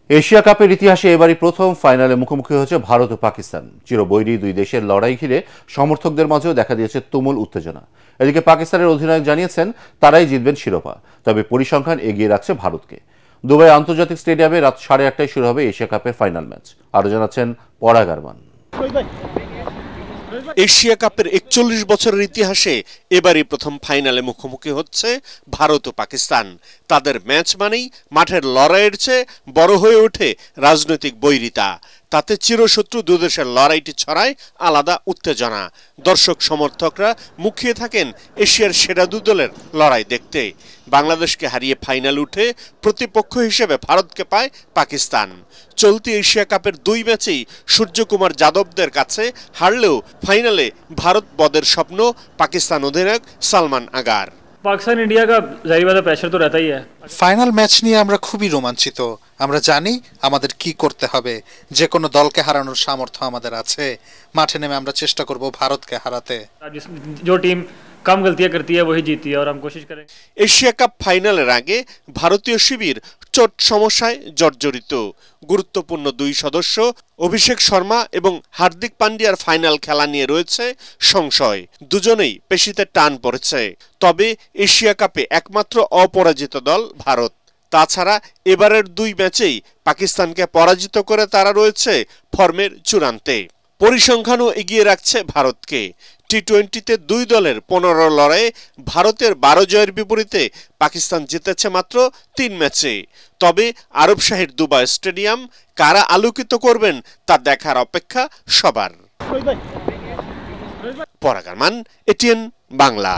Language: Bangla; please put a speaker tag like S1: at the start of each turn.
S1: এশিয়া কাপের ইতিহাসে এবারই প্রথম ফাইনালে মুখোমুখি হয়েছে ভারত ও পাকিস্তান। চিরবৈরী দুই দেশের লড়াই ঘিরে সমর্থকদের মাঝেও দেখা দিয়েছে তুমুল উত্তেজনা। এদিকে পাকিস্তানের অধিনায়ক জানিয়েছেন তারাই জিতবেন শিরোপা, তবে পরিসংখ্যান এগিয়ে রাখছে ভারতকে। দুবাই আন্তর্জাতিক স্টেডিয়ামে রাত 8:30টায় শুরু হবে এশিয়া কাপের ফাইনাল ম্যাচ। আরও জানাচ্ছেন পরাগ আরমান।
S2: এশিয়া কাপের 41 বছরের ইতিহাসে এবারই প্রথম ফাইনালে মুখোমুখি হচ্ছে ভারত ও পাকিস্তান। তাদের ম্যাচ মানেই মাঠের লড়াইয়ের চেয়ে বড় হয়ে ওঠে রাজনৈতিক বৈরিতা। তাতে চিরশত্রু দুদেশের লড়াইটি ছড়ায় আলাদা উত্তেজনা। দর্শক সমর্থকরা মুখিয়ে থাকেন এশিয়ার সেরা দু দলের লড়াই দেখতে। বাংলাদেশকে হারিয়ে ফাইনাল উঠে প্রতিপক্ষ হিসেবে ভারতকে পায় পাকিস্তান। চলতি এশিয়া কাপের দুই ম্যাচেই সূর্যকুমার যাদবদের কাছে হারলেও ফাইনালে ভারত বদের স্বপ্ন পাকিস্তান অধিনায়ক সালমান আগার।
S3: পাকিস্তান ইন্ডিয়া কা জাহির বাত প্রেসার তো রহতাই হ্যায়।
S4: ফাইনাল ম্যাচ নিয়ে আমরা খুবই রোমাঞ্চিত। আমরা জানি আমাদের কি করতে হবে। যে কোনো দলকে হারানোর সামর্থ্য আমাদের আছে। মাঠে নেমে আমরা চেষ্টা করব ভারতকে হারাতে।
S3: जो टीम कम गलतियां करती है वही जीती है और हम कोशिश करेंगे।
S2: এশিয়া কাপ ফাইনালের আগে ভারতীয় শিবির চোট সমস্যায় জর্জরিত। গুরুত্বপূর্ণ দুই সদস্য অভিষেক শর্মা এবং হার্দিক পান্ডিয়ার ফাইনাল খেলা নিয়ে রয়েছে সংশয়। দুজনেই পেশিতে টান পড়েছে। তবে এশিয়া কাপে একমাত্র অপরাজিত দল ভারত। তাছাড়া এবারের দুই ম্যাচেই পাকিস্তানকে পরাজিত করে তারা রয়েছে ফর্মের চূড়ান্তে। পরিসংখ্যানও এগিয়ে রাখছে ভারতকে। টি-20তে দুই দলের 15 লড়াইয়ে ভারতের 12 জয়ের বিপরীতে পাকিস্তান জিতেছে মাত্র 3 ম্যাচে। তবে আরবশাহীর দুবাই স্টেডিয়াম কারা আলোকিত করবেন তা দেখার অপেক্ষা সবার। পরাগ আরমান, এটিএন বাংলা।